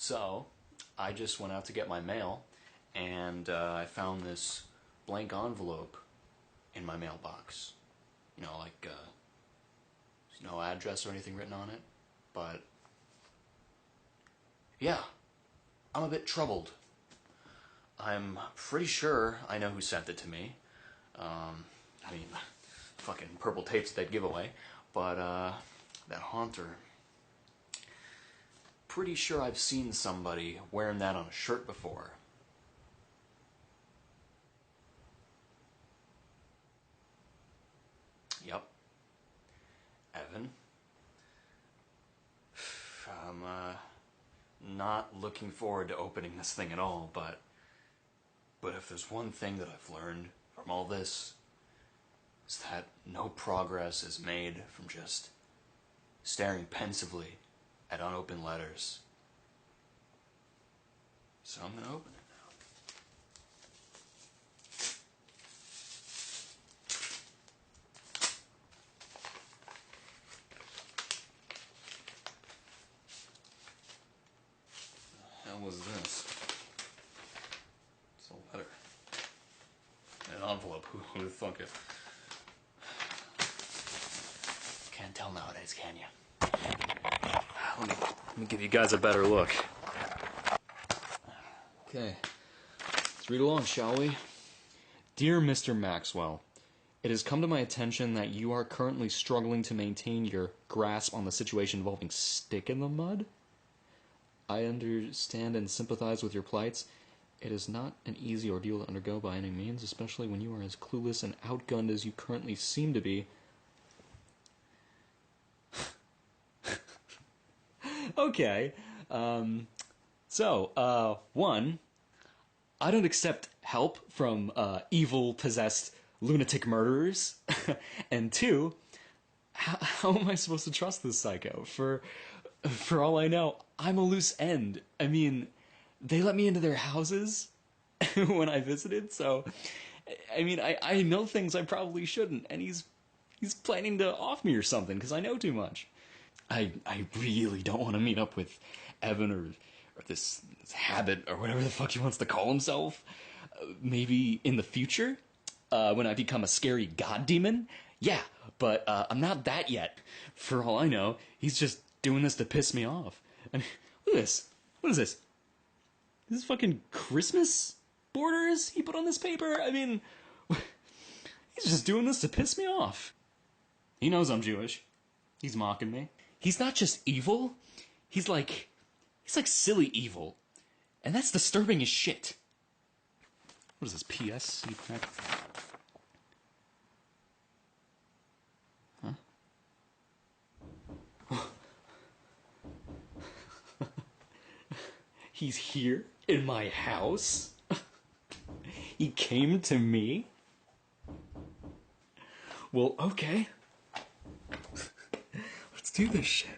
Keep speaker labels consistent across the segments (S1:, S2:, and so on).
S1: So, I just went out to get my mail, and I found this blank envelope in my mailbox. You know, like, there's no address or anything written on it, but, yeah, I'm a bit troubled. I'm pretty sure I know who sent it to me. I mean, fucking purple tape's that giveaway, but, that haunter. Pretty sure I've seen somebody wearing that on a shirt before. Yep. Evan. I'm, not looking forward to opening this thing at all, but if there's one thing that I've learned from all this, it's that no progress is made from just staring pensively at unopened letters. So I'm gonna open it now. What the hell was this? It's a letter. An envelope. Who the fuck it? Can't tell nowadays, can you? Let me give you guys a better look. Okay, let's read along, shall we? Dear Mr. Maxwell, it has come to my attention that you are currently struggling to maintain your grasp on the situation involving stick in the mud. I understand and sympathize with your plights. It is not an easy ordeal to undergo by any means, especially when you are as clueless and outgunned as you currently seem to be. Okay, one, I don't accept help from evil, possessed, lunatic murderers. And two, how am I supposed to trust this psycho? For all I know, I'm a loose end. I mean, they let me into their houses when I visited, so, I mean, I know things I probably shouldn't, and he's planning to off me or something, because I know too much. I really don't want to meet up with Evan or this habit or whatever the fuck he wants to call himself. Maybe in the future, when I become a scary god demon. Yeah, but I'm not that yet. For all I know, he's just doing this to piss me off. I mean, look at this. What is this? Is this fucking Christmas borders he put on this paper? I mean, he's just doing this to piss me off. He knows I'm Jewish. He's mocking me. He's not just evil, he's like silly evil. And that's disturbing as shit. What is this, PS? Huh? He's here in my house? He came to me? Well, okay. Let's do this shit.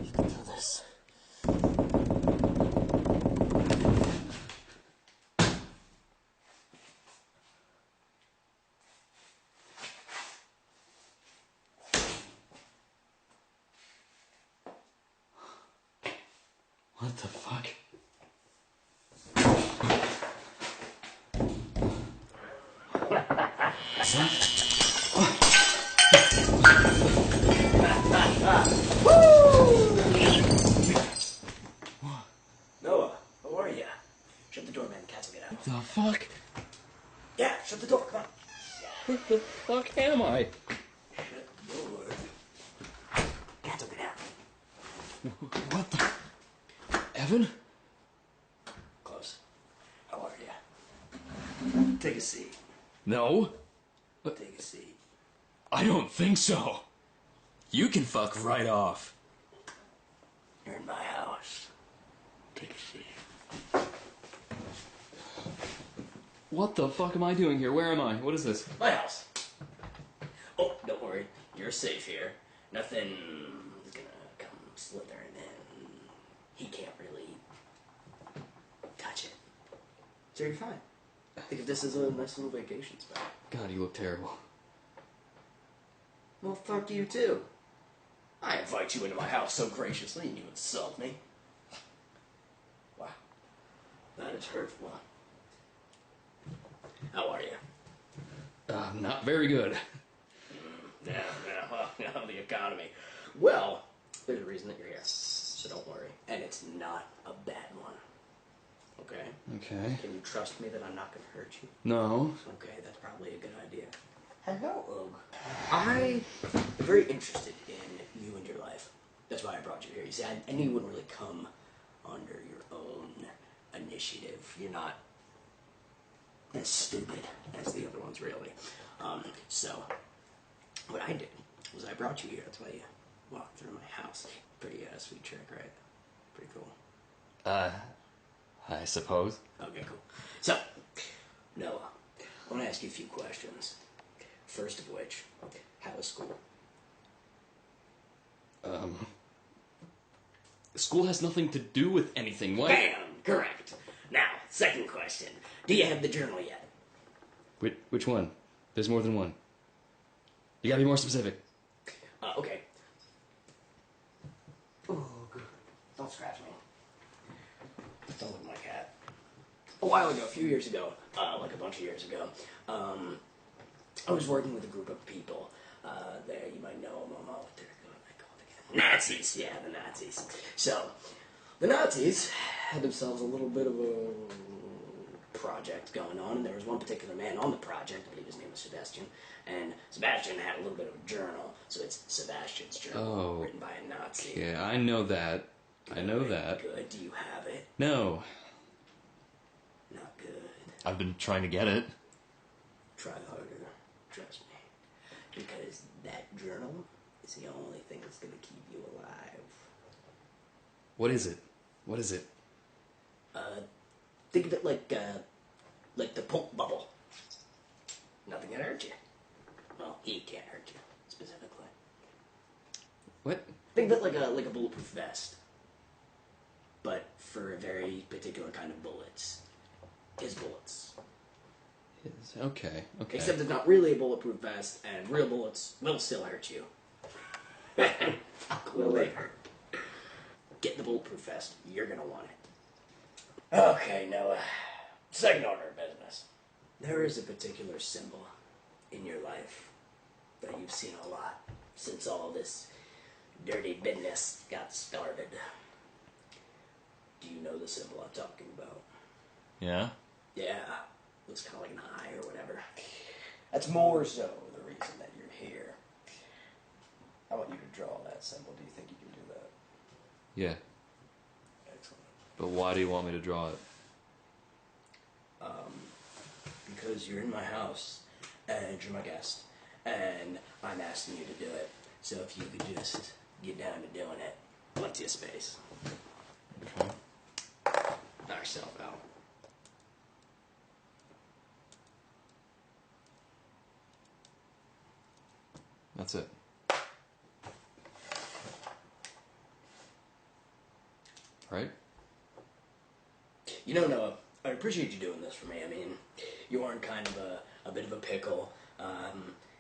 S1: You can do this. What the fuck?
S2: Noah, how are you? Shut the door, man. The cats will get out.
S1: The fuck?
S2: Yeah, shut the door. Come on.
S1: Where the fuck am I?
S2: Shut the door. Cats will get out.
S1: What the? Evan?
S2: Close. How are you? Take a seat.
S1: No.
S2: Take a seat.
S1: I don't think so. You can fuck right off.
S2: You're in my house. Take a seat.
S1: What the fuck am I doing here? Where am I? What is this?
S2: My house. Oh, don't worry. You're safe here. Nothing's gonna come slithering in. He can't really touch it. So you're fine. Think of this as a nice little vacation spot.
S1: God, you look terrible.
S2: Well, fuck you too. I invite you into my house so graciously and you insult me. Wow. That is hurtful. How are you?
S1: Not very good.
S2: Yeah, the economy. Well, there's a reason that you're here, so don't worry. And it's not a bad one. Okay?
S1: Okay.
S2: Can you trust me that I'm not going to hurt you?
S1: No.
S2: Okay, that's probably a good idea. Hello, Og. I am very interested in you and your life. That's why I brought you here. You see, I knew you wouldn't really come under your own initiative. You're not as stupid as the other ones, really. So, what I did was I brought you here. That's why you walked through my house. Pretty sweet trick, right? Pretty cool.
S1: I suppose.
S2: Okay, cool. So, Noah, I want to ask you a few questions. First of which, how was school?
S1: School has nothing to do with anything. What?
S2: Bam! Correct. Now, second question. Do you have the journal yet?
S1: Which one? There's more than one. You gotta be more specific.
S2: Okay. Oh, good. Don't scratch me. Don't look at my cat. A while ago, a few years ago, like a bunch of years ago, I was working with a group of people. There, you might know them. What they're called again? Nazis. Yeah, the Nazis. So, the Nazis had themselves a little bit of a project going on, and there was one particular man on the project. I believe his name was Sebastian. And Sebastian had a little bit of a journal, so it's Sebastian's journal, written by a Nazi.
S1: Yeah, I know that. I know that.
S2: Good. Do you have it?
S1: No.
S2: Not good.
S1: I've been trying to get it.
S2: Try harder. Trust me. Because that journal is the only thing that's going to keep you alive.
S1: What is it? What is it?
S2: Think of it like the poke bubble. Nothing can hurt you. Well, he can't hurt you, specifically.
S1: What?
S2: Think of it like a bulletproof vest. But for a very particular kind of bullets. His bullets.
S1: Okay.
S2: Except it's not really a bulletproof vest, and real bullets will still hurt you. Will they hurt? Get the bulletproof vest. You're gonna want it. Okay, Noah. Second order of business. There is a particular symbol in your life that you've seen a lot since all this dirty business got started. Do you know the symbol I'm talking about?
S1: Yeah?
S2: Yeah. Looks kind of like an eye or whatever. That's more so the reason that you're here. I want you to draw that symbol. Do you think you can do that?
S1: Yeah.
S2: Excellent.
S1: But why do you want me to draw it?
S2: Because you're in my house, and you're my guest, and I'm asking you to do it. So if you could just get down to doing it, plenty of space.
S1: Okay.
S2: Knock yourself out.
S1: That's it. Right?
S2: You know, Noah, I appreciate you doing this for me. I mean, you are in kind of a bit of a pickle,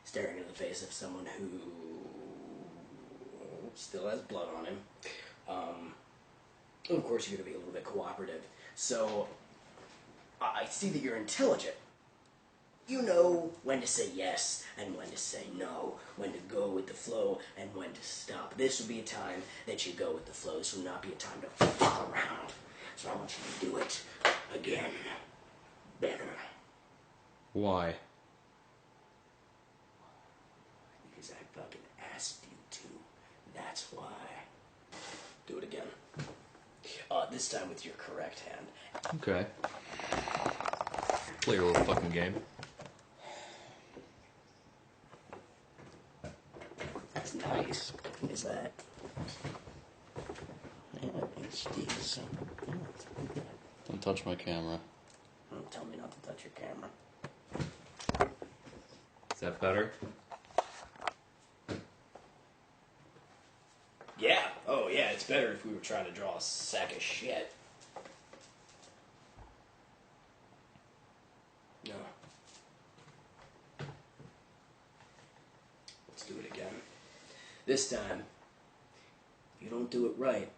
S2: staring in the face of someone who still has blood on him. Of course, you're going to be a little bit cooperative. So, I see that you're intelligent. You know when to say yes and when to say no, when to go with the flow and when to stop. This will be a time that you go with the flow. This will not be a time to fuck around. So I want you to do it again. Better.
S1: Why?
S2: Because I fucking asked you to. That's why. Do it again. This time with your correct hand.
S1: Okay. Play your little fucking game.
S2: That's nice. What is that? Yeah, it's decent.
S1: Don't touch my camera.
S2: Don't tell me not to touch That's your camera.
S1: Is that better?
S2: Yeah. Oh, yeah, it's better if we were trying to draw a sack of shit. No. Let's do it again. This time, if you don't do it right,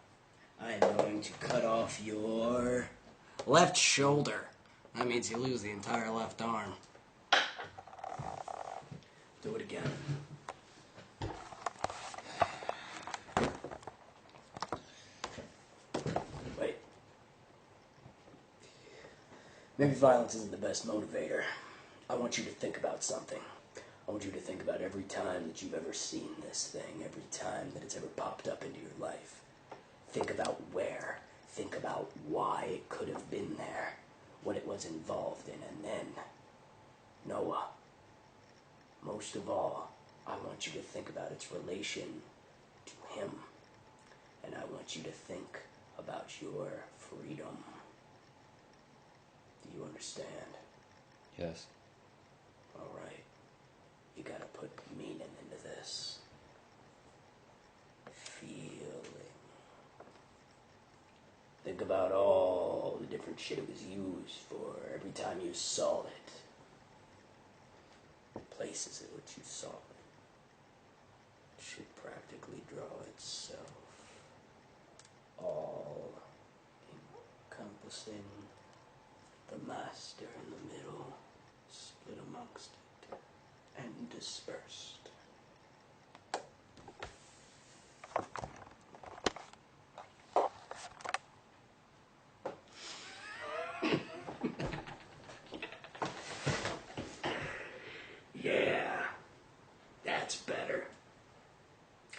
S2: I am going to cut off your left shoulder. That means you lose the entire left arm. Do it again. Wait. Maybe violence isn't the best motivator. I want you to think about something. I want you to think about every time that you've ever seen this thing, every time that it's ever popped up into your life. Think about where. Think about why it could have been there, what it was involved in, and then, Noah, most of all, I want you to think about its relation to him. And I want you to think about your freedom. Do you understand?
S1: Yes.
S2: All right. You gotta put meaning into this. Feeling. Think about all the different shit it was used for every time you saw it. Places in which you saw it. It should practically draw itself. All encompassing the master in the middle, split amongst it, and dispersed. Yeah, that's better.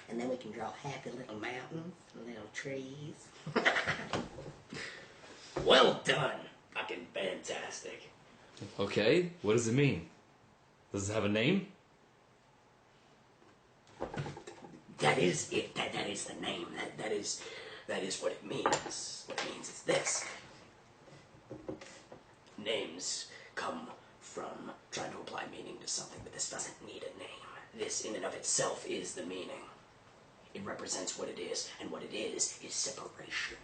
S3: And then we can draw happy little mountains and little trees.
S2: Well done. Fucking fantastic.
S1: Okay, what does it mean? Does it have a name?
S2: That is it. That is the name. That is what it means. What it means is this. Names come from trying to apply meaning to something, but this doesn't need a name. This in and of itself is the meaning. It represents what it is, and what it is separation.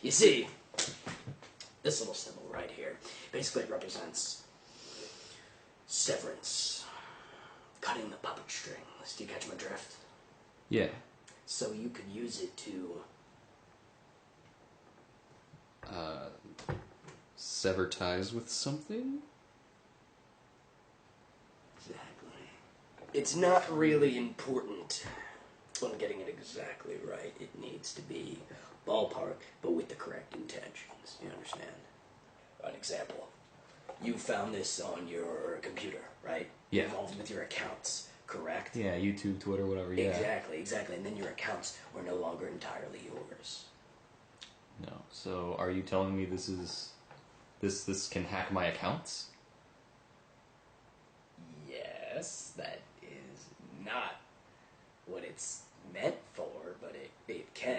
S2: You see, this little symbol right here basically represents severance. Cutting the puppet strings. Do you catch my drift?
S1: Yeah.
S2: So you could use it to
S1: Sever ties with something?
S2: Exactly. It's not really important on getting it exactly right. It needs to be ballpark, but with the correct intentions. You understand? An example. You found this on your computer, right?
S1: Yeah.
S2: Involved with your accounts, correct?
S1: Yeah, YouTube, Twitter, whatever, yeah.
S2: Exactly. And then your accounts were no longer entirely yours.
S1: No. So are you telling me this can hack my accounts?
S2: Yes, that is not what it's meant for, but it can.